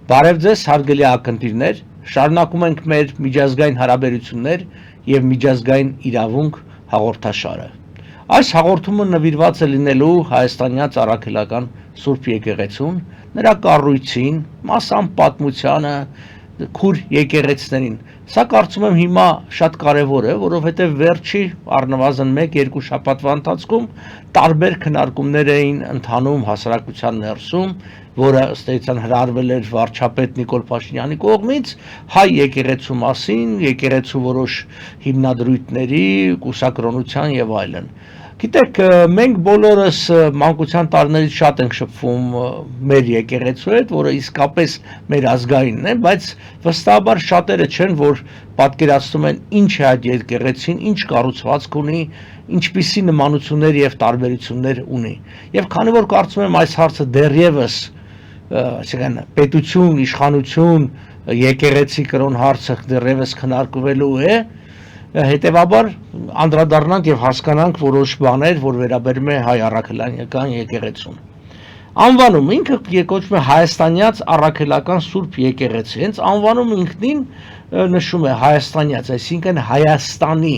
Բարև ձեզ հարգելի ակնթիրներ, շարունակում ենք մեր միջազգային հարաբերություններ և միջազգային իրավունք հաղորդաշարը։ Այս հաղորդումը նվիրված է լինելու հայաստանյան առաքելական Սուրբ Եկեղեցուն, նրա կառույցին, մասամբ պատմությանը, քուր եկեղեցիներին։ Սա կարծում եմ հիմա շատ կարևոր է, որովհետև վերջի առնվազն 1-2 շաբաթվա ընթացքում տարբեր քննարկումներ էին ընթանում հասարակության ներսում, որը ըստ էության հրահրվել էր վարչապետ Նիկոլ Փաշինյանի կողմից, հայ եկեղեցու մասին, եկեղեցու որոշ հիմնադրույթների, կուսակրոնության եւ այլն։ Գիտեք, մենք բոլորս մանկության տարիներից շատ ենք շփվում մեր եկեղեցու հետ, որը իսկապես մեր ազգայինն է, բայց վստահաբար շատերը չեն, որ պատկերացնում են ինչ է այդ եկեղեցին, ինչ կառուցվածք ունի, ինչպիսի նմանություններ եւ տարբերություններ ունի։ Եվ քանի որ կարծում եմ այս հարցը դեռևս այսինքն պետություն, իշխանություն, եկեղեցի կրոն հարցը դեռևս քննարկվելու է, հետևաբար անդրադառնանք եւ հասկանանք որոշ բաներ, որ վերաբերում է հայ առաքելական եկեղեցուն։ Անվանումը ինքը կոչվում է հայաստանյաց առաքելական Սուրբ Եկեղեցի, հենց անվանումը ինքնին նշում է հայաստանյաց, այսինքն Հայաստանի։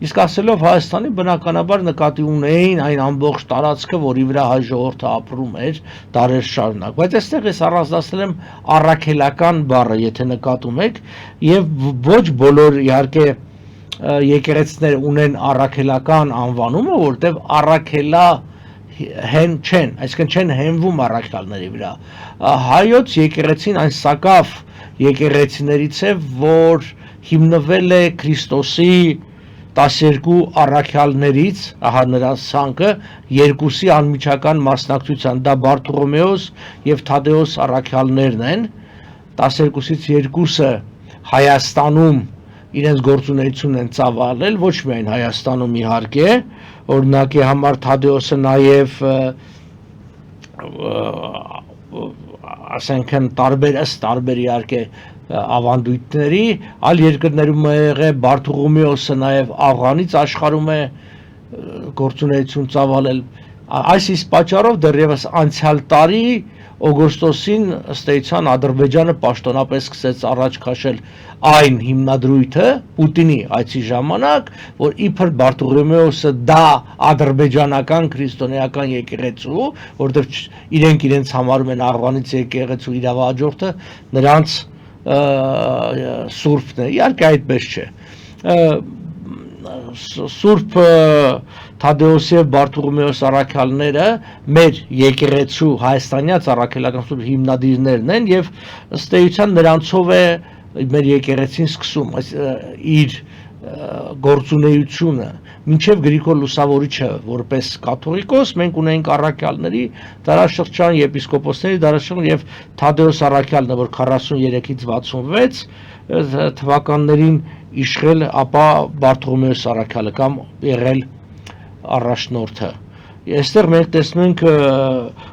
Իսկ ասելով Հայաստանի բնականաբար նկատի ունեին այն ամբողջ տարածքը, որի վրա հայ ժողովուրդը ապրում էր դարեր շարունակ։ Բայց այստեղ ես առանձնացրել եմ առաքելական բառը, եթե նկատում եք, եւ ոչ բոլոր իհարկե եկեղեցիներ ունեն առաքելական անվանումը, որտեղ առաքելա հեն չեն, այսինքն չեն հենվում առաքյալների վրա։ Հայոց եկեղեցին այն սակավ եկեղեցիներից է, որ հիմնվել է Քրիստոսի 12 առաքյալներից, ահա նրա սանքը, երկուսի անմիջական մասնակցության, դա Բարթողոմեոս եւ Թադեոս առաքյալներն են, 12-ից երկուսը Հայաստանում իրենց գործունեությունն են ծավալել, ոչ միայն Հայաստանում իհարկե, օրինակի համար Թադեոսը նաև ասենքն տարբեր իհարկե ավանդույթների, այլ երկրներում է եղել Բարթողոմեոսը նաև Աֆղանից աշխարհում է գործունեություն ծավալել։ Այս իսկ պատճառով դեռևս անցյալ տարի օգոստոսին ըստ էության Ադրբեջանը պաշտոնապես սկսեց առաջ քաշել այն հիմնադրույթը Պուտինի այցի ժամանակ, որ իբր Բարթողոմեոսը դա ադրբեջանական քրիստոնեական եկեղեցու, որտեղ իրենց համարում են Աֆղանից եկեղեցու իրավահաջորդը, նրանց սուրբն է, իհարկե այդպես չէ։ Սուրբ Թադեոսի եւ Բարթողոմեոս առաքյալները մեր եկեղեցու հայաստանյաց առաքելական սուրբ հիմնադիրներն են եւ ըստ էության նրանցով է մեր եկեղեցին սկսում իր գործունեությունը մինչև Գրիգոր Լուսավորիչը որպես կաթողիկոս մենք ունենք առաքյալների դարաշրջան եպիսկոպոսների դարաշրջան եւ Թադեոս առաքյալն որ 43-ից 66 թվականներին իշխել, ապա Բարթողոմեոս առաքյալը կամ եղել առաջնորդը։ Այստեղ մենք տեսնում ենք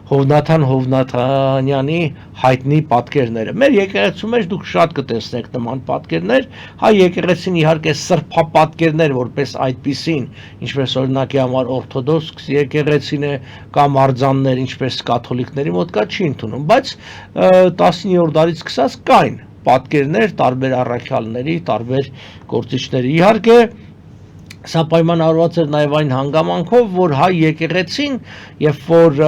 Հովնաթան Հովնաթանյանի հայտնի պատկերները։ Մեր եկեղեցու մեջ դուք շատ կտեսնեք նման պատկերներ, հայ եկեղեցին իհարկե սրբապատկերներ որպես այդպիսին, ինչպես օրինակի համար օրթոդոքս եկեղեցին է կամ արձաններ, ինչպես կաթոլիկների մոտ կա չի ընդունում, բայց 19-րդ դարից սկսած կային պատկերներ տարբեր առաքյալների, տարբեր գործիչների։ Իհարկե սա պայմանավորված էր նաև այն հանգամանքով, որ հայ եկեղեցին, երբ որ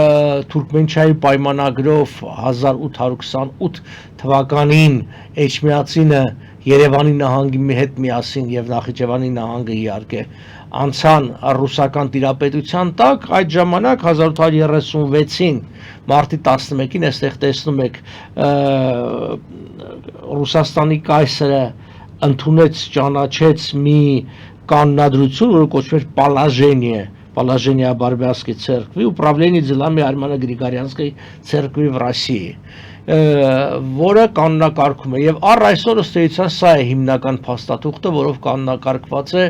Թուրքմենչայի պայմանագրով 1828 թվականին Էջմիածինը Երևանի նահանգի հետ միասին եւ Նախիջևանի նահանգը իհարկե անցան ռուսական տիրապետության տակ, այդ ժամանակ 1836-ին մարտի 11-ին այստեղ տեսնում եք Ռուսաստանի կայսրը ընդունեց, ճանաչեց մի կանոնադրություն, որը կոչվում էր Положение Барбярской церкви, управление делами Արմենա-Գրիգորյանской церкви в России, որը կանոնակարգում է եւ առ այսօր ըստ էության սա է հիմնական փաստաթուղթը, որով կանոնակարգված է,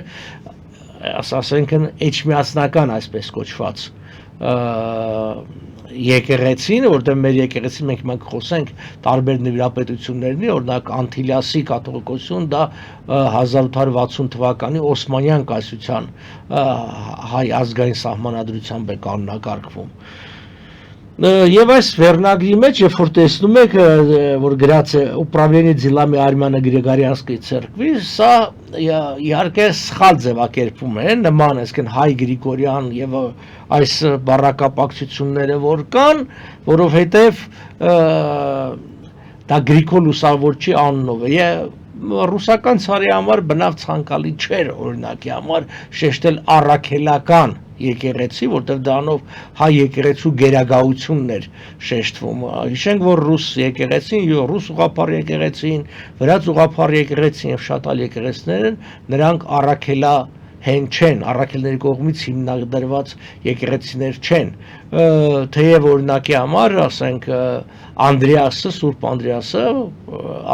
ասենք էջմիածնական այսպես կոչված եկեղեցին, որտեղ մեր եկեղեցին մենք խոսենք տարբեր նվիրապետությունների, օրինակ Անտիլիասի կաթողիկոսություն, դա 1860 թվականի Օսմանյան կայսրության հայ ազգային սահմանադրությամբ է կանոնակարգվում։ Եվ այս վերնագրի մեջ, երբ որ տեսնում եք, որ գրած է Ուպրավլենիե դելами Արմենա-Գրիգորյանսկի ցերկվի, սա իհարկե սխալ ձևակերպում է, նման այսքան հայ Գրիգորյան եւ այս բառակապակցությունները որ կան, որովհետեւ դա Գրիգոր լուսավորչի անունով է, ռուսական ցարի համար բնավ ցանկալի չէր օրինակի համար շեշտել առաքելական եկեղեցի, որտեղ դրանով հայ եկեղեցու գերագայությունն էր շեշտվում։ Հիշենք, որ ռուս եկեղեցին, ռուս ուղղափառ եկեղեցին, վրաց ուղղափառ եկեղեցին եւ շատ այլ եկեղեցիներ են, նրանք առաքելա հեն չեն, առաքելների կողմից հիմնադրված եկեղեցիներ չեն, թեև օրինակի համար, ասենք, Անդրեասը, Սուրբ Անդրեասը,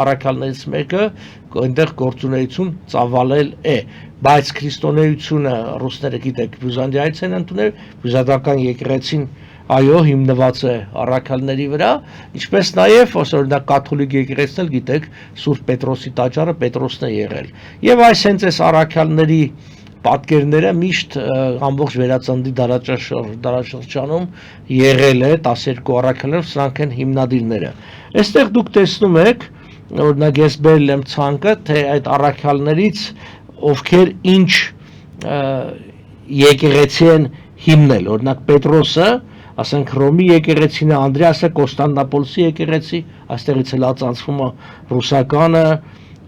առաքյալներից մեկը այնտեղ գործունեություն ծավալել է, բայց քրիստոնեությունը ռուսները գիտեք Բյուզանդիայից են ընդունել, բյուզանդական եկեղեցին այո հիմնված է առաքյալների վրա, ինչպես նաև օրինակ կաթոլիկ եկեղեցին էլ գիտեք Սուրբ Պետրոսի տաճարը Պետրոսն է եղել։ Եվ այս հենց այս առաքյալների պատկերները միշտ ամբողջ վերածննդի դարաշրջանում եղել է 12 առաքյալներ, սրանք են հիմնադիրները։ Այստեղ դուք տեսնում եք, օրինակ ես բերել եմ ցանկը, թե այդ առաքյալներից ովքեր ինչ եկեղեցի են հիմնել, օրինակ Պետրոսը, ասենք Հռոմի եկեղեցին է, Անդրեասը Կոստանդնապոլսի եկեղեցի, այստեղից էլ ածանցվում է ռուսականը,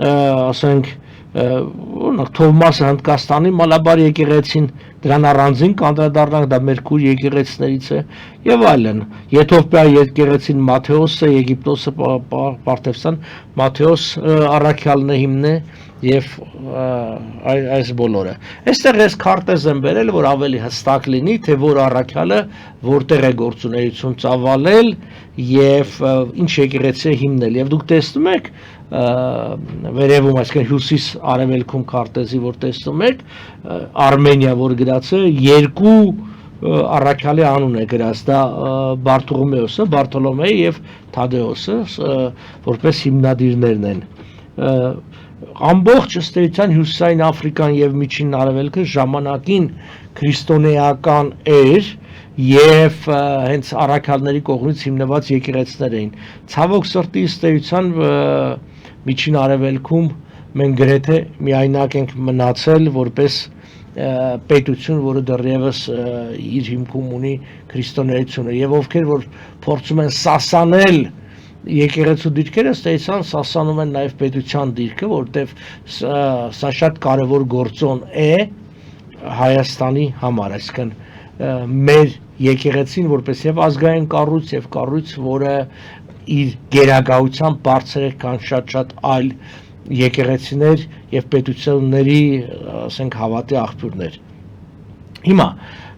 ասենք Թովմասը Հնդկաստանի Մալաբար եկեղեցին, դրան առանձին կանդրադառնանք, դա Մերկուր եկեղեցիներից է եւ այլն։ Եթովպիայի եկեղեցին Մաթեոսը, Եգիպտոսը Պարթևստան Մաթեոս առաքյալն է հիմնե եւ այս բոլորը։ Այստեղ ես քարտեզ եմ բերել, որ ավելի հստակ լինի, թե որ առաքյալը որտեղ է գործունեություն ծավալել եւ ինչ եկեղեցի է հիմնել։ Եվ դուք տեսնում եք վերևում այսինքն հյուսիս արևելքում քարտեզի որ տեսնում եք Արմենիա որ գրած է երկու առաքյալի անուն է գրած դա Բարթողոմեոսը, Բարթոլոմեյ եւ Թադեոսը որպես հիմնադիրներն են ամբողջ ըստ էության հյուսիսային Աֆրիկան եւ Միջին Արևելքը ժամանակին քրիստոնեական էր եւ հենց առաքյալների կողմից հիմնված եկեղեցիներ էին ցավոք սրտի ըստ էության Միջին Արևելքում մենք գրեթե միայնակ ենք մնացել որպես պետություն, որը դեռևս իր հիմքում ունի քրիստոնեությունը եւ ովքեր որ փորձում են սասանել եկեղեցու դիրքերը, ստեյցան սասանում են նաեւ պետության դիրքը, որտեվ սա շատ կարեւոր գործոն է Հայաստանի համար, այսինքն մեր եկեղեցին որպես եւ ազգային կառույց եւ կառույց, որը իր գերագայությամբ բարձր է քան շատ այլ եկեղեցիներ եւ պետությունների, ասենք, հավատի աղբյուրներ։ Հիմա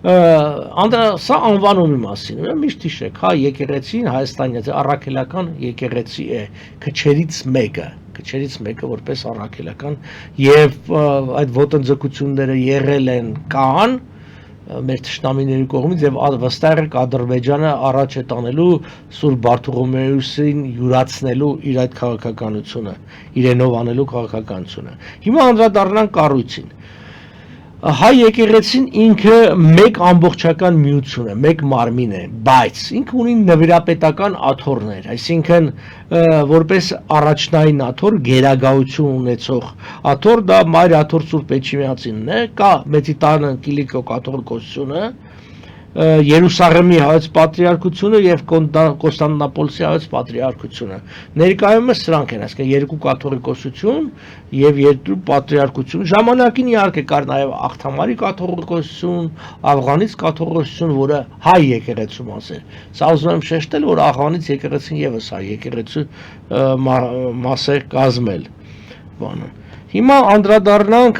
սա անվանումի մասին, միշտ հիշեք, հա եկեղեցին Հայաստանի առաքելական եկեղեցի է, քչերից մեկը որպես առաքելական եւ այդ ոտնձգությունները եղել են կան մեր թշնամիների կողմից եւ վստահ եք Ադրբեջանը առաջ է տանելու Սուրբ Բարթողոմեոսին յուրացնելու իր այդ քաղաքականությունը, իրենով անելու քաղաքականությունը։ Հիմա անդրադառնանք կառույցին։ Հայ եկեղեցին ինքը մեկ ամբողջական միություն է, մեկ մարմին է, բայց ինքը ունի նվիրապետական աթոռներ, այսինքն որպես առաջնային աթոռ գերագայություն ունեցող աթոռ դա Մայր աթոռ Սուրբ Էջմիածինն է, կա Մեծիտան Կիլիկիո կաթողիկոսությունը, Երուսաղեմի հայոց պատրիարքությունը եւ Կոստանդնապոլսի հայոց պատրիարքությունը։ Ներկայումս սրանք են, այսինքն երկու կաթողիկոսություն եւ երկու պատրիարքություն։ Ժամանակին իհարկե կար նաեւ Աղթամարի կաթողիկոսություն, Աֆղանից կաթողիկոսություն, որը հայ եկեղեցու մաս էր։ Սա ուզում եմ շեշտել, որ Աֆղանից եկեղեցին եւս հայ եկեղեցու մաս է կազմել։ Բանը Հիմա անդրադառնանք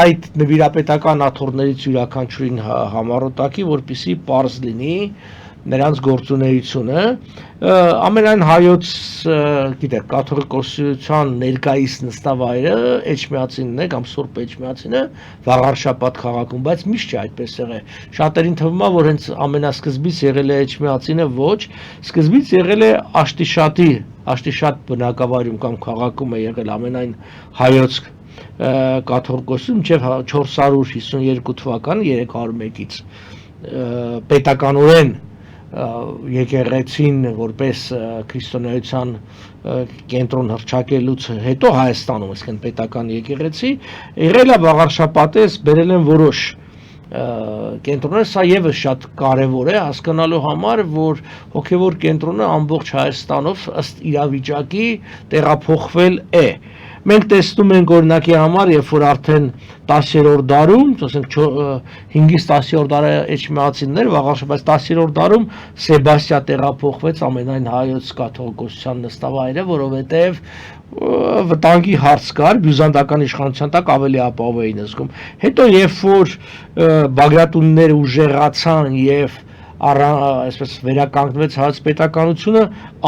այդ նվիրապետական աթոռներից յուրաքանչյուրին համառոտակի, որպեսզի պարզ լինի նրանց գործունեությունը, ամենայն հայոց, գիտեք, կաթողիկոսության ներկայիս նստավայրը Էջմիածինն է կամ Սուրբ Էջմիածինը Վաղարշաբաթ քաղաքում, բայց միշտ չէ այդպես եղել։ Շատերին թվում է, որ հենց ամենասկզբից եղել է Էջմիածինը, ոչ, սկզբից եղել է Աշտիշատ բնակավայրում կամ քաղաքում է եղել ամենայն հայոց կաթողիկոսություն մինչև 452 թվականի 301-ից պետականորեն եկեղեցին որպես քրիստոնեության կենտրոն հռչակելուց հետո Հայաստանում, այսինքն պետական եկեղեցի, եղել է բաղարշապատես, բերել են որոշ կենտրոններ, սա եւս շատ կարևոր է հասկանալու համար, որ հոգևոր կենտրոնը ամբողջ Հայաստանով ըստ իրավիճակի տեղափոխվել է։ Մենք տեսնում ենք օրինակի համար, երբ որ արդեն 10-րդ դարում, ասենք 5-ից 10-րդ դարը էջմիածիններ, բայց 10-րդ դարում Սեբաստիա տեղափոխվեց ամենայն հայոց կաթողիկոսության նստավայրը, որովհետև վտանգի հարց կար, բյուզանդական իշխանության տակ ավելի ապահով էին զգում։ Հետո երբ որ բագրատունիները ուժեղացան եւ այսպես վերականգնվեց հայոց պետականությունը,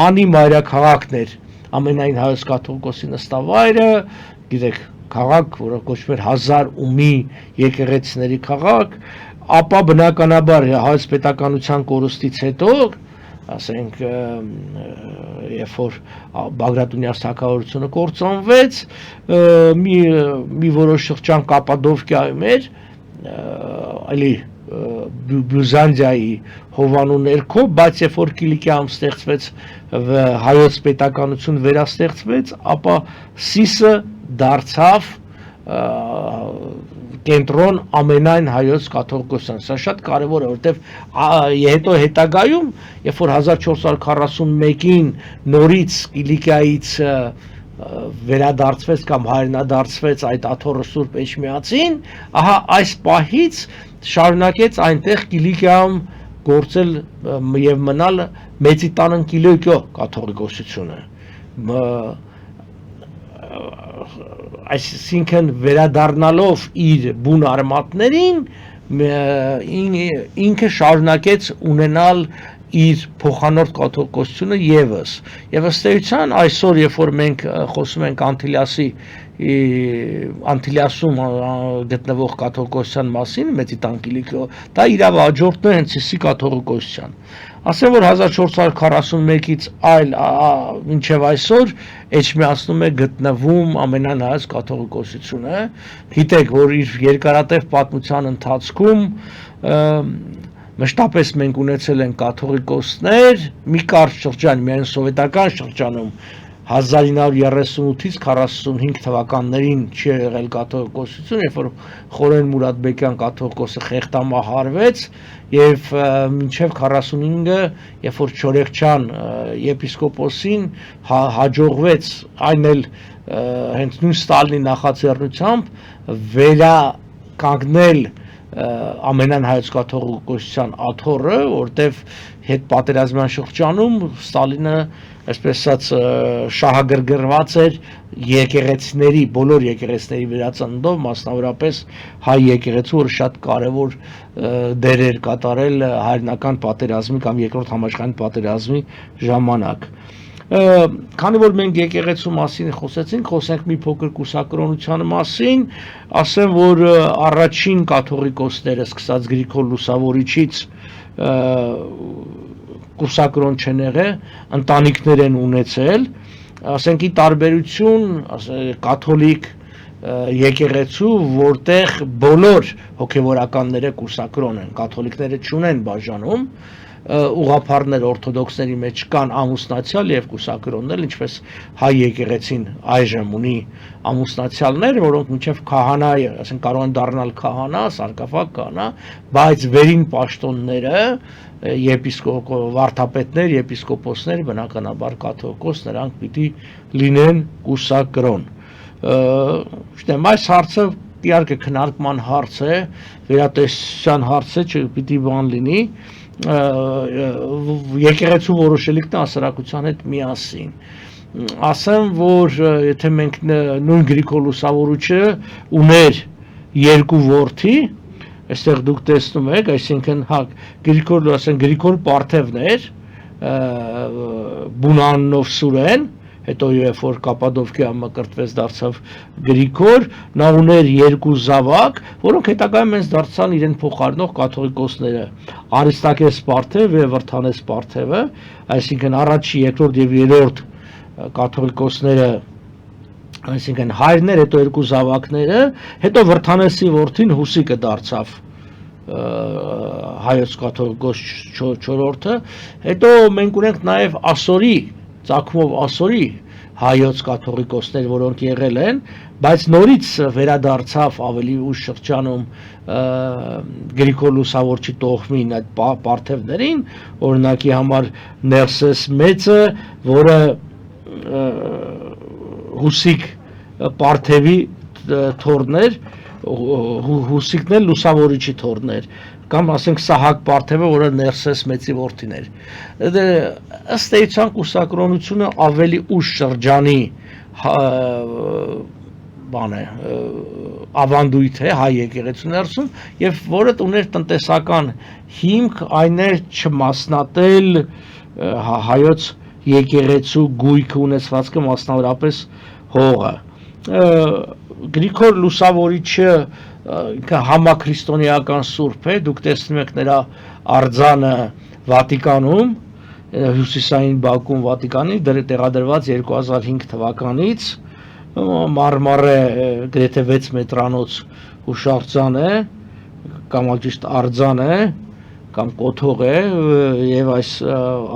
անի մայրաքաղաքն էր ամենայն հայոց կաթողիկոսի նստավայրը, գիտեք, քաղաք, որը կոչվում էր 1001 եկեղեցիների քաղաք, ապա բնականաբար հայոց պետականության կորուստից հետո, ասենք, երբ որ Բագրատունիա թագավորությունը կործանվեց, մի որոշ շրջան Կապադովկիայում էր, այլի Բյուզանդիայի հովանու ներքո, բայց երբ որ Կիլիկիայում ստեղծվեց հայոց պետականություն վերաստեղծվեց, ապա Սիսը դարձավ կենտրոն ամենայն հայոց կաթողիկոսության։ Սա շատ կարևոր է, որովհետև հետո հետագայում, երբ որ 1441-ին նորից Կիլիկիայից վերադարձվեց կամ հայրենադարձվեց այդ աթոռը Սուրբ Էջմիածին, ահա այս պահից շարունակեց այնտեղ Կիլիկիայում գործել եւ մնալ Մեծիտանն Կիլիկիո կաթողիկոսությունը, այսինքն վերադառնալով իր բուն արմատներին ինքը շարունակեց ունենալ իր փոխանորդ կաթողիկոսությունը եւ ըստ էության այսօր երբ որ մենք խոսում ենք Անտիլիասում գտնվող կաթողիկոսության մասին, Մեծիտան Կիլիկիո, դա իր հաջորդն է հենց Սիսի կաթողիկոսության։ Ասեմ որ 1441-ից այլ մինչև այսօր Էջմիածնում է գտնվում ամենայն հայոց կաթողիկոսությունը։ Գիտեք, որ իր երկարատև պատմության ընթացքում մշտապես մենք ունեցել ենք կաթողիկոսներ, մի կարճ շրջան, միայն սովետական շրջանում 1938-ից 45 թվականներին չի եղել կաթողիկոսություն, երբ որ Խորեն Մուրադբեկյան կաթողիկոսը խեղդամահարվեց եւ մինչեւ 45-ը, երբ որ Չորեքչյան եպիսկոպոսին հաջողվեց այն էլ հենց նույն Ստալինի նախաձեռնությամբ վերականգնել ամենայն հայոց կաթողիկոսության աթոռը, որտեվ հետ պատերազմյան շրջանում Ստալինը այսպես ասած շահագրգռված էր եկեղեցիների, բոլոր եկեղեցիների վերածննդով, մասնավորապես հայ եկեղեցու, որ շատ կարևոր դեր էր կատարել հայրենական պատերազմի կամ երկրորդ համաշխարհային պատերազմի ժամանակ։ Քանի որ մենք եկեղեցու մասին խոսենք մի փոքր կուսակրոնության մասին, ասեմ, որ առաջին կաթողիկոսները սկսած Գրիգոր Լուսավորիչից կուսակրոն չեն եղել, ընտանիքներ են ունեցել, ասենք ի տարբերություն կաթոլիկ եկեղեցու, որտեղ բոլոր հոգևորականները կուսակրոն են, կաթոլիկները չունեն բաժանում, ուղղափառներ օրթոդոքսների մեջ կան ամուսնացյալ եւ կուսակրոններ, ինչպես հայ եկեղեցին այժմ ունի ամուսնացյալներ, որոնք մինչեւ քահանա, ասենք կարող են դառնալ քահանա, սարկաֆակ քահանա, բայց վերին պաշտոնները վարդապետներ, եպիսկոպոսներ, բնականաբար կաթողիկոս, նրանք պիտի լինեն կուսակրոն։ Չգիտեմ, այս հարցը իհարկե քննարկման հարց է, վերատեսության հարց է, չպիտի բան լինի, եկեղեցու որոշելիքն հասարակության հետ միասին։ Ասեմ, որ եթե մենք նույն Գրիգոր Լուսավորիչը ուներ երկու որդի, այստեղ դուք տեսնում եք, այսինքն Գրիգոր Պարթևն էր, բուն անունով Սուրեն, հետո երբ որ Կապադովկիա մկրտվեց դարձավ Գրիգոր, նա ուներ երկու զավակ, որոնք հետագայում հենց դարձան իրեն փոխարինող կաթողիկոսները, Արիստակես Պարթև եւ Վրթանես Պարթևը, այսինքն առաջի, երկրորդ եւ երրորդ կաթողիկոսները, այսինքն հայրն էր, հետո երկու զավակները, հետո Վրթանեսի որդին Հուսիկը դարձավ հայոց կաթողիկոս չորրորդը, հետո մենք ունենք նաև ասորի, ծագումով ասորի հայոց կաթողիկոսներ, որոնք եղել են, բայց նորից վերադարձավ ավելի ուշ շրջանում Գրիգոր Լուսավորչի տոհմին այդ պարթևներին, օրինակի համար Ներսես Մեծը, որը Հուսիկ պարթևի թորներ, Հուսիկն էլ Լուսավորիչի թորներ, կամ ասենք Սահակ պարթևը, որը Ներսես Մեծի որդին էր։ Ըստ էության կուսակրոնությունը ավելի ուշ շրջանի բան է, ավանդույթ է հայ եկեղեցու ներսում, եւ որը ուներ տնտեսական հիմք, այն էր չմասնատել հայոց եկեղեցու գույքը ունեցվածքը, մասնավորապես հողը։ Գրիգոր Լուսավորիչը համաքրիստոնեական սուրբ է, դուք տեսնում եք նրա արձանը Վատիկանում, հյուսիսային բակում Վատիկանի, տեղադրված 2005 թվականից, մարմարե գրեթե 6 մետրանոց հուշարձան է, կամ ճիշտ արձան է, կամ կոթող է, եւ այս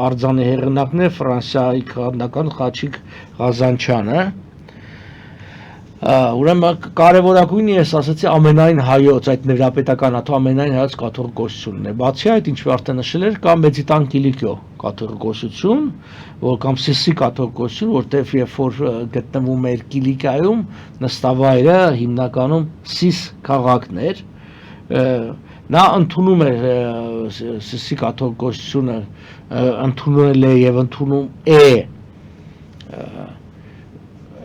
արձանի հեղինակն է Ֆրանսիայի քահանական Խաչիկ Ղազանչյանը։ Ուրեմն կարևորագույնը ես ասացի ամենայն հայոց, այդ նվիրապետական աթո ամենայն հայոց կաթողիկոսությունն է։ Բացի այդ, ինչ որ արդեն նշել էր, կա Մեծիտան Կիլիկիո կաթողիկոսություն, որ կամ Սիսի կաթողիկոսություն, որտեղ երբ որ գտնվում էր Կիլիկիայում, նստավայրը հիմնականում Սիս քաղաքն էր, նա ընդունում էր Սիսի կաթողիկոսությունը, ընդունել է եւ ընդունում է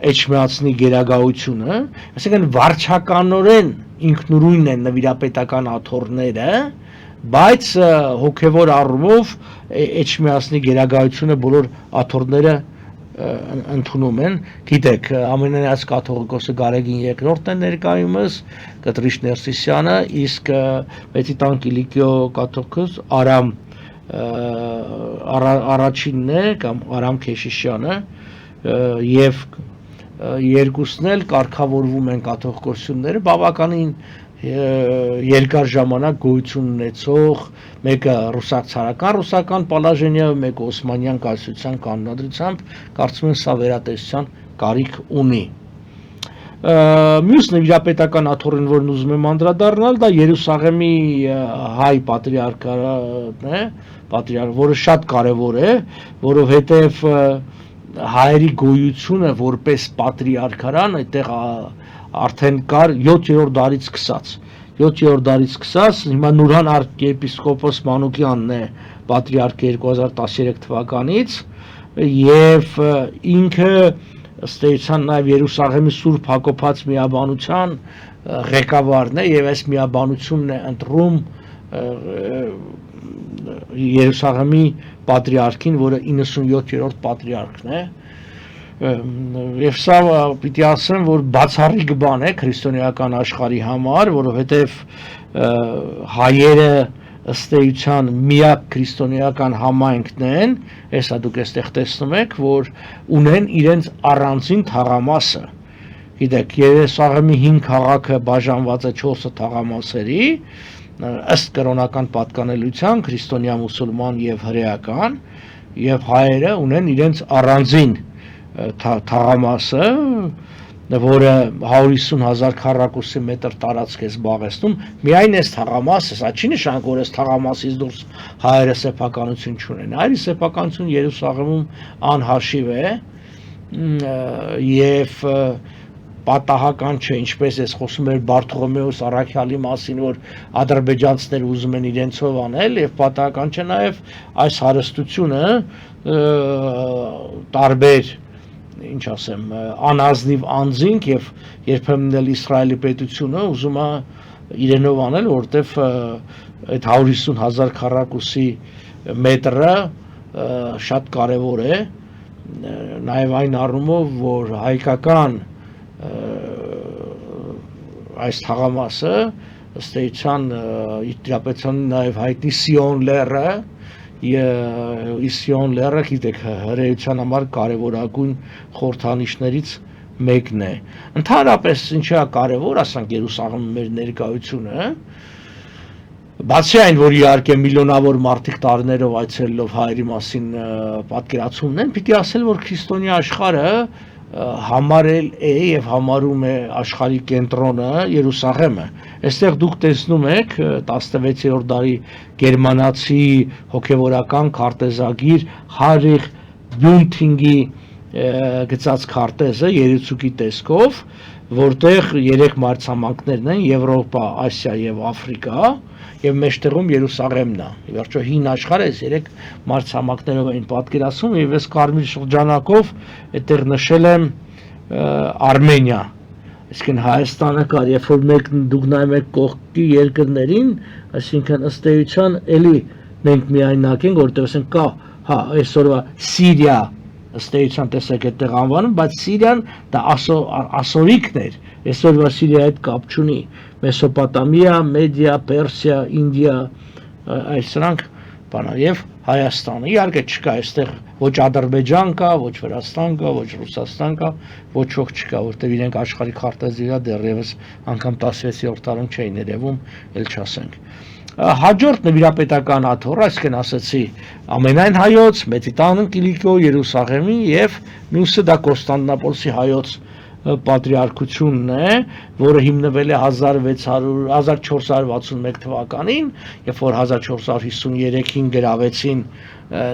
Էջմիածնի գերագահությունը, այսինքն վարչականորեն ինքնուրույն են նվիրապետական աթոռները, բայց հոգևոր առումով Էջմիածնի գերագահությունը բոլոր աթոռները ընդունում են։ Գիտեք, ամենայնած կաթողիկոսը Գարեգին II-ն է ներկայումս, Կտրիշ Ներսիսյանը, իսկ Մեծիտան Կիլիկիո կաթողիկոս Արամ առաջինն է կամ Արամ Քեշիշյանը, եւ երկուսն էլ կարգավորվում են կաթողիկոսությունները բավականին երկար ժամանակ գոյություն ունեցող, մեկը ռուսական Պալաժենիա, մեկը Օսմանյան կայսրության կանոնադրությամբ, կարծում եմ սա վերատեսության կարիք ունի։ Մյուս նվիրապետական աթոռին, որն ուզում եմ անդրադառնալ, դա Երուսաղեմի հայ պատրիարքն է, որը շատ կարևոր է, որովհետև հայերի գոյությունը որպես պատրիարքարան այդտեղ արդեն կար 7-րդ դարից սկսած, հիմա Նուրհան arczepiskopos Մանուկյանն է պատրիարք 2013 թվականից եւ ինքը ըստ էության նաեւ Երուսաղեմի Սուրբ Հակոբաց միաբանության ղեկավարն է եւ այս միաբանությունն է ընտրում Երուսաղեմի պատրիարքին, որը 97-րդ պատրիարքն է, եւ սա պիտի ասեմ, որ բացառիկ բան է քրիստոնեական աշխարհի համար, որովհետեւ հայերը ըստ էության միակ քրիստոնեական համայնքն են, հեսա դուք այստեղ տեսնում եք, որ ունեն իրենց առանձին թաղամասը։ Գիտեք, Երուսաղեմի 5 քաղաքը բաժանված է 4 թաղամասերի, ըստ կրոնական պատկանելության, քրիստոնյա, մուսուլման եւ հրեական, եւ հայերը ունեն իրենց առանձին թաղամասը, որը 150,000 քառակուսի մետր տարածք է զբաղեցնում, միայն այս թաղամասը, սա չի նշանակում, որ այս թաղամասից դուրս հայերը սեփականություն չունեն, այլ սեփականություն Երուսաղեմում անհաշիվ է եւ պատահական չէ, ինչպես ես խոսում եմ Բարթողոմեոս Առաքյալի մասին, որ ադրբեջանցիները ուզում են իրենցով անել, եւ պատահական չէ նաեւ այս հարստությունը տարբեր, ինչ ասեմ, անազնիվ անձինք եւ երբեմն էլ Իսրայելի պետությունը ուզում է իրենով անել, որտեվ այդ 150,000 քառակուսի մետրը շատ կարեւոր է, նաեւ այն առումով, որ հայկական այս թաղամասը ըստ էության իդրապետության նաև հայտնի Սիոն լեռը, Սիոն լեռը, գիտեք, հրեության համար կարևորագույն խորհրդանիշներից մեկն է։ Ընդհանրապես ինչա կարևոր, ասենք Երուսաղեմի մեր ներկայությունը, Բացի այն, որ իհարկե միլիոնավոր մարդիկ տարիներով այցելելով հայերի մասին պատկերացումն են, պիտի ասել, որ քրիստոնյա աշխարհը համարել է եւ համարում է աշխարհի կենտրոնը Երուսաղեմը։ Այստեղ դուք տեսնում եք 16-րդ դարի գերմանացի հոգևորական քարտեզագիր Հարիխ Բյունթինգի գծած քարտեզը երեցուկի տեսքով, որտեղ 3 մայրցամաքներն են՝ Եվրոպա, Ասիա եւ Աֆրիկա, եւ մեջտեղում Երուսաղեմն է։ Վերջո հին աշխարհը այս 3 մայրցամաքներով են պատկերացում եւ ես կարմիր շրջանակով այդտեղ նշել եմ Արմենիա։ Այսինքն Հայաստանը կար, երբ որ դուք նայում եք կողքի երկրներին, այսինքն ըստ էության էլի մենք միայնակ ենք, որտեղ ասենք կա, հա, այսօրվա Սիրիա, ըստ էության տեսեք այդտեղ անվանում, բայց Սիրիան դա ասորիկն էր, այսօրվա Սիրիայի հետ կապ չունի։ Մեսոպոտամիա, Մեդիա, Պերսիա, Ինդիա, այս սրանք բանա եւ Հայաստանը։ Իհարկե չկա այստեղ ոչ Ադրբեջան կա, ոչ Վրաստան կա, ոչ Ռուսաստան կա, ոչ ոք չկա, որտեղ իրենք աշխարհի քարտեզի վրա դեռևս անգամ 16-րդ դարում չէին երևում, ել չասենք։ Հաջորդ նվիրապետական աթոռը, այսինքն ասեցի, ամենայն հայոց, Մեծիտան Կիլիկիո, Երուսաղեմի եւ մյուսը դա Կոստանդնապոլսի հայոց պատրիարքությունն է, որը հիմնվել է 1461 թվականին, երբ որ 1453-ին գրավեցին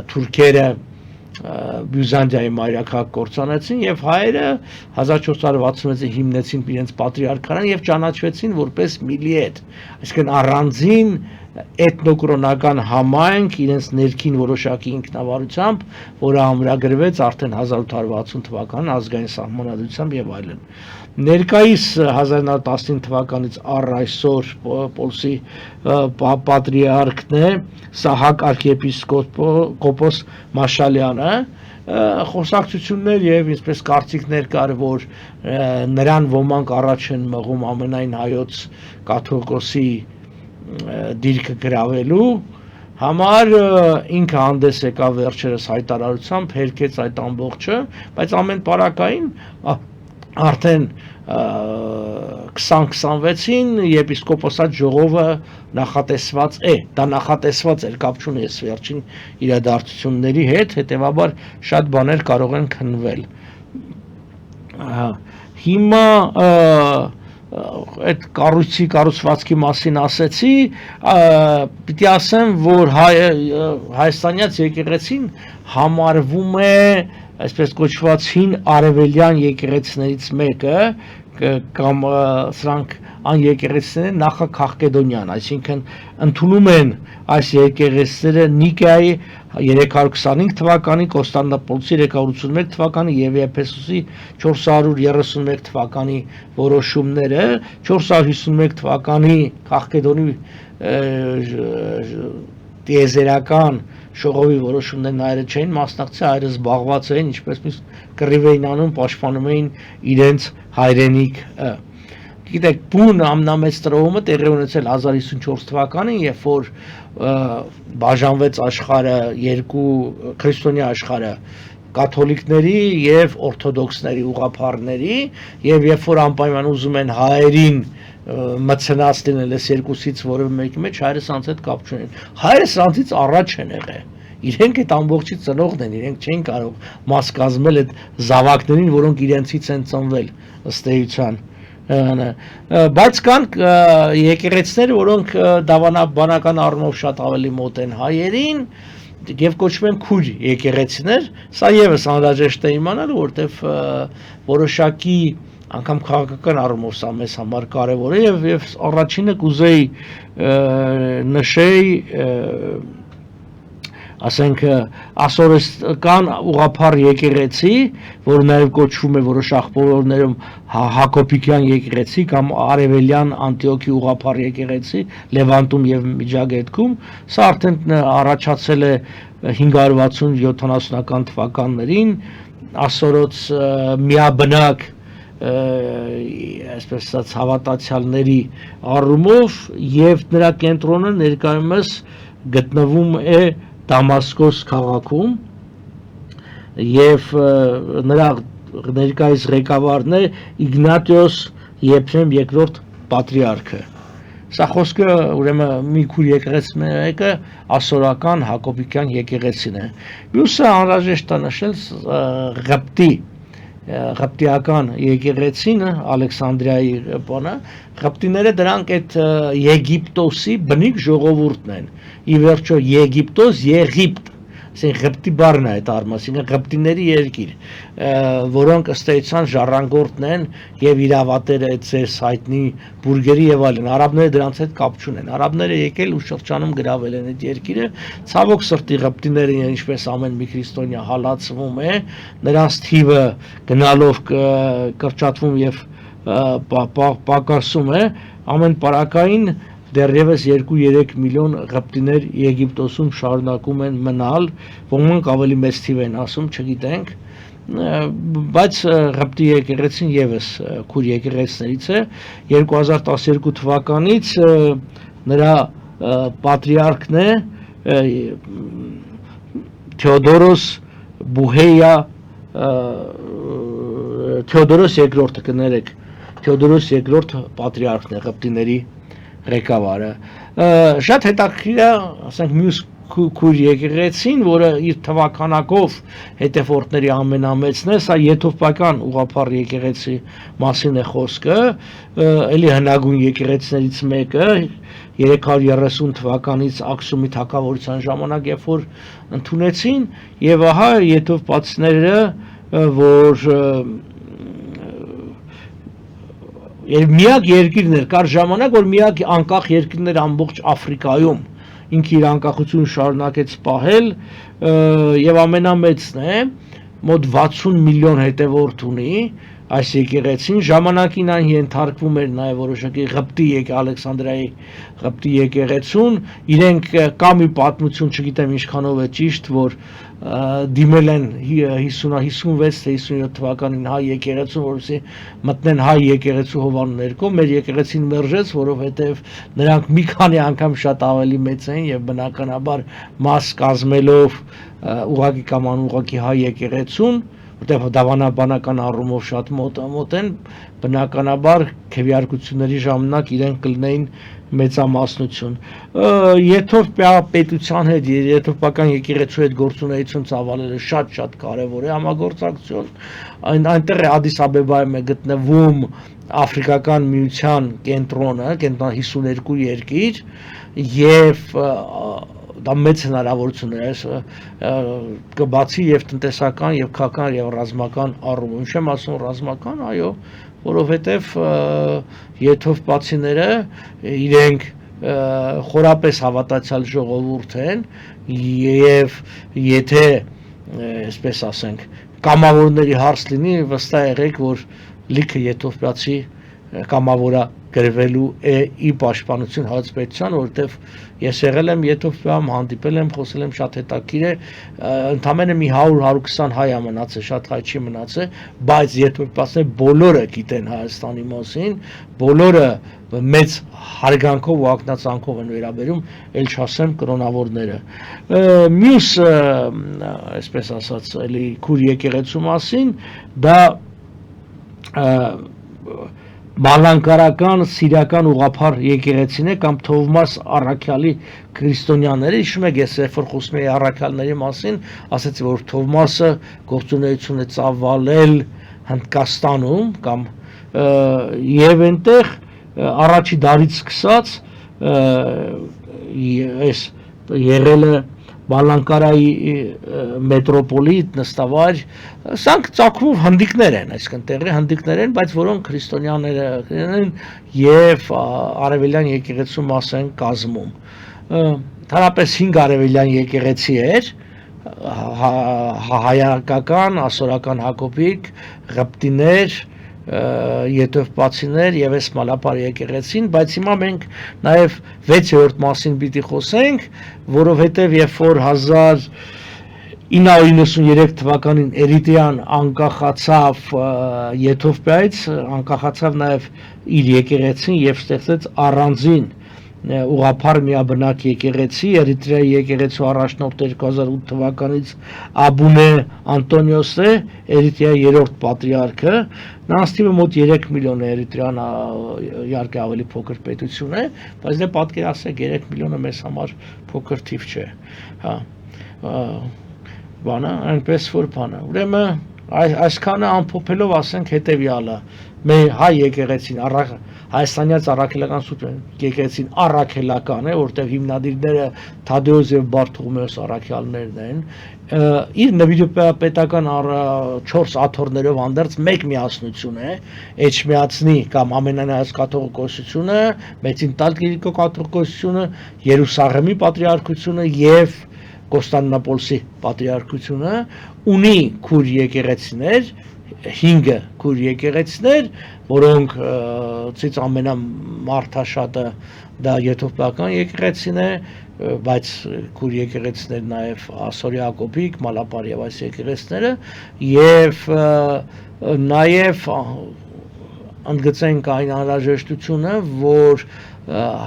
թուրքերը Բյուզանդիայի մայրաքաղաք կործանեցին եւ հայերը 1466-ին հիմնեցին իրենց պատրիարքարան եւ ճանաչվեցին որպես միլիետ, այսինքն առանձին էթնոկրոնական համայնք իրենց ներքին որոշակի ինքնավարությամբ, որը ամրագրվեց արդեն 1860 թվականին ազգային սահմանադրությամբ եւ այլն։ Ներկայիս 1919 թվականից առ այսօր Պոլսի պատրիարքն է Սահակ arczepiskopos Մաշալյանը, խոսակցություններ եւ ինչպես կարծիքներ կար, որ նրան ոմանք առաջ են մղում ամենայն հայոց կաթողիկոսի դիրքը գրավելու համար, ինքը հանդես եկավ վերջերս հայտարարությամբ, հերքեց այդ ամբողջը, բայց ամեն պարակային արդեն 2026-ին եպիսկոպոսատ ժողովը նախատեսված է, դա նախատեսված էր, կապ չունի այս վերջին իրադարձությունների հետ, հետևաբար շատ բաներ կարող են քննվել։ Հիմա այդ կառուցվածքի մասին ասեցի, պիտի ասեմ, որ հայաստանյաց եկեղեցին համարվում է այսպես կոչված հին արևելյան եկեղեցիներից մեկը, կամ սրանք այն եկեղեցիները նախաքաղկեդոնյան, այսինքն ընդունում են այս եկեղեցիները Նիկեայի 325 թվականի, Կոստանդնապոլսի 381 թվականի եւ Եփեսոսի 431 թվականի որոշումները, 451 թվականի Քաղկեդոնի տիեզերական շողովի որոշումներն հայերը չէին մասնակցի, հայերը զբաղված էին, ինչպես կռիվ էին անում, պաշտպանում էին իրենց հայրենիքը։ Գիտեք, բուն ամենամեծ տրոհումը տեղի ունեցել 1054 թվականին, երբ որ բաժանվեց աշխարհը երկու քրիստոնյա աշխարհը կաթոլիկների եւ օրթոդոքսների ուղղափառների, եւ երբ որ անպայման ուզում են հայերին մցնած լինել այս երկուսից որևէ մեկի մեջ, հայերը սրանց հետ կապ չունեն։ Հայերը սրանցից առաջ են եղել։ Իրենք այդ ամբողջի ծնողն են, իրենք չեն կարող մաս կազմել այդ զավակներին, որոնք իրենցից են ծնվել ըստ էության։ Բայց կան եկեղեցիներ, որոնք բանական առումով շատ ավելի մոտ են հայերին եւ կոչվում են քույր եկեղեցիներ, սա եւս անհրաժեշտ է իմանալ, որտեվ որոշակի անգամ քաղաքական առումով սա մեզ համար կարևոր է եւ առաջինը կուզեի նշեի, ասենք ասորական ուղղափառ եկեղեցի, որ նաև կոչվում է որոշ աղբորներում Հակոբիկյան եկեղեցի կամ Արևելյան Անտիոքի ուղղափառ եկեղեցի Լևանտում եւ Միջագետքում, սա արդեն առաջացել է 560-70-ական թվականներին ասորոց միաբնակ այսպես ասած հավատացյալների առումով եւ նրա կենտրոնը ներկայումս գտնվում է Դամասկոս քաղաքում եւ նրա ներկայիս ղեկավարն է Իգնատիոս Եփրեմ II պատրիարքը, Սա խոսքը ուրեմն մի քուր եկեղեցին մեկը ասորական հակոբիկյան եկեղեցին է։ Մյուսը անհրաժեշտ է նշել Ղպտիական եկեղեցին Ալեքսանդրիայի բանը, Ղպտիները դրանք այդ Եգիպտոսի բնիկ ժողովուրդն են։ Ի վերջո Եգիպտոս, Եգիպտ, ասենք Ղպտի բառն է այդ առմը, ասենք Ղպտիների երկիր, որոնք ըստ էության ժառանգորդն են եւ իրավատերը այդ ծես հայտնի բուրգերի եւ այլն։ Արաբները դրանց հետ կապ չունեն։ Արաբները եկել ու շրջանում գրավել են այդ երկիրը։ Ցավոք սրտի Ղպտիները, ինչպես ամեն մի քրիստոնյա հալածվում է, նրանց թիվը գնալով կրճատվում եւ պակասում է, ամեն պարակային դեռևս 2-3 միլիոն ղպտիներ Եգիպտոսում շարունակում են մնալ, ոմանք ավելի մեծ թիվ են ասում, չգիտենք, բայց Ղպտի եկեղեցին եւս քուր եկեղեցներից է, 2012 թվականից նրա պատրիարքն է Թեոդորոս Բուհեյա Թեոդորոս II կներեք, Թեոդորոս II պատրիարքն է Ղպտիների ղեկավարը։ Շատ հետաքրքիր է, ասենք մյուս քուր եկեղեցին, որը իր թվականակով հետևորդների ամենամեծն է, սա եթովպական ուղղափառ եկեղեցի մասին է խոսքը, էլի հնագույն եկեղեցիներից մեկը 330 թվականից Աքսումի թագավորության ժամանակ, երբ որ ընդունեցին, եւ ահա եթովպացիները, որ միակ երկիրն էր, կար ժամանակ, որ միակ անկախ երկիրն էր ամբողջ Աֆրիկայում, ինքը իր անկախությունը շարունակեց պահել եւ ամենամեծն է, մոտ 60 միլիոն հետևորդ ունի այս եկեղեցին, ժամանակին այն ենթարկվում էր նաև որոշակի Ղպտի Ալեքսանդրիայի Ղպտի եկեղեցուն, իրենք կա մի պատմություն, չգիտեմ ինչքանով է ճիշտ, որ դիմել են 56 թե 57 թվականին հայ եկեղեցուն, որովհետեւ մտնեն հայ եկեղեցու հովան ներքո, մեր եկեղեցին մերժեց, որովհետեւ նրանք մի քանի անգամ շատ ավելի մեծ են եւ բնականաբար մաս կազմելով ուղղակի կամ անուղղակի հայ եկեղեցուն, որտեղ դավանաբանական առումով շատ մոտ են, բնականաբար քվեարկությունների ժամանակ իրենք կլինեին մեծամասնություն։ Եթովպիա պետության հետ, եթովպական եկեղեցու հետ գործունեություն ծավալելը շատ կարևոր է համագործակցություն։ Այնտեղ Ադիս Աբեբայում է գտնվում Աֆրիկական միության կենտրոնը, 52 երկիր եւ դա մեծ հնարավորություն է, կբացի եւ տնտեսական եւ քաղաքական եւ ռազմական առումով։ Ինչ եմ ասում ռազմական, այո, որովհետեւ եթովպացիները իրենք խորապես հավատացյալ ժողովուրդ են եւ եթե, այսպես ասենք, կամավորների հարց լինի, վստահ եղեք, որ լիքը եթովպացի կամավորա գրվելու է ի պաշտպանություն հայրապետության, որովհետև ես եղել եմ Եթովպիայում, հանդիպել եմ, խոսել եմ, շատ հետաքրքիր է, ընդամենը մի 100-120 հայ է մնացել, շատ հայ չի մնացել, բայց եթովպացիները բոլորը գիտեն Հայաստանի մասին, բոլորը մեծ հարգանքով ու ակնածանքով են վերաբերում, ել չասեմ կրոնավորները։ Մյուս, այսպես ասած, էլի քուր եկեղեցու մասին, դա Բալանկարական սիրիական ուղղափառ եկեղեցին է կամ Թովմաս Առաքյալի քրիստոնյաները, հիշում եք ես երբ որ խոսում էի առաքյալների մասին, ասացի որ Թովմասը գործունեություն է ծավալել Հնդկաստանում կամ եւ այնտեղ առաջի դարից սկսած այս եղել է Բալանկարայի մետրոպոլիտ նստավայր, սրանք ծագումով հնդիկներ են, այսինքն տեղի հնդիկներ են, բայց որոնք քրիստոնյաներ են եւ արևելյան եկեղեցու մաս են կազմում։ Ընդհանրապես 5 արևելյան եկեղեցի էր, հայկական, ասորական հակոբիկ, ղպտիներ, եթովպացիներ եւ Էսմալապար եկեղեցին, բայց հիմա մենք նաեւ 6-րդ մասին պիտի խոսենք, որովհետեւ երբ որ 1993 թվականին Էրիտրեան անկախացավ Եթովպիայից, անկախացավ նաեւ իր եկեղեցին եւ ստեղծեց առանձին ուղափառ միաբնակ եկեղեցի, Էրիտրեայի եկեղեցու առաջնորդ 2008 թվականից Աբունե Անտոնիոսն է, Էրիտրեայի երրորդ պատրիարքը, նրանց թիվը մոտ 3 միլիոն է, Էրիտրեան իհարկե ավելի փոքր պետություն է, բայց դե պատկերացրեք 3 միլիոնը մեզ համար փոքր թիվ չէ, հա, բանը, այնպես որ բանը, ուրեմն այսքանը ամփոփելով ասենք հետևյալը, մեր հայ եկեղեցին Հայաստանյաց առաքելական սուտ եկեղեցին առաքելական է, որտեղ հիմնադիրները Թադեոս եւ Բարթողմեոս առաքյալներն են, իր նվիրապետական 4 աթոռներով հանդերձ մեկ միասնություն է, Էջմիածնի կամ ամենանայած կաթողիկոսությունը, Մեծինտալ կաթողիկոսությունը, Երուսաղեմի պատրիարքությունը եւ Կոստանդնուպոլսի պատրիարքությունը ունի քուր եկեղեցիներ, 5 քուր եկեղեցիներ, որոնք ցից ամենամարդաշատը դա եթովպական եկեղեցին է, բայց քուր եկեղեցիներ նաև Ասորի Հակոբիկ, Մալապար եւ այս եկեղեցիները եւ նաև ընդգծենք այն անհրաժեշտությունը, որ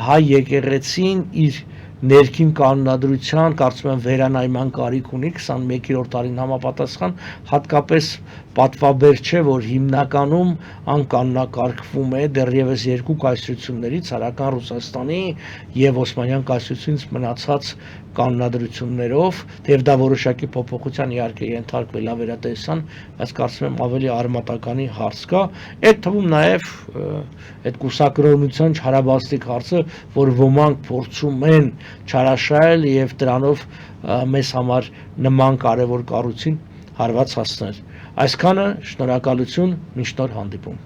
հայ եկեղեցին իր ներքին կանոնադրության, կարծում եմ վերանայման կարիք ունի 21-րդ դարին համապատասխան, հատկապես պատվաբեր չէ, որ հիմնականում անկանոնակարգվում է դեռևս երկու կայսրություններից, Հարական Ռուսաստանի եւ Օսմանյան կայսրությունից մնացած կանոնադրություններով, թեև դա որոշակի փոփոխության իհարկե ենթարկվել է վերատեսան, բայց կարծում եմ ավելի արմատականի հարց կա, այդ թվում նաև այդ կուսակրոնության չարաբաստիկ հարցը, որ ոմանք փորձում են չարաշահել եւ դրանով մեզ համար նման կարևոր կառույցին հարված հասնել։ Այսքանը, շնորհակալություն, մինչ նոր հանդիպում։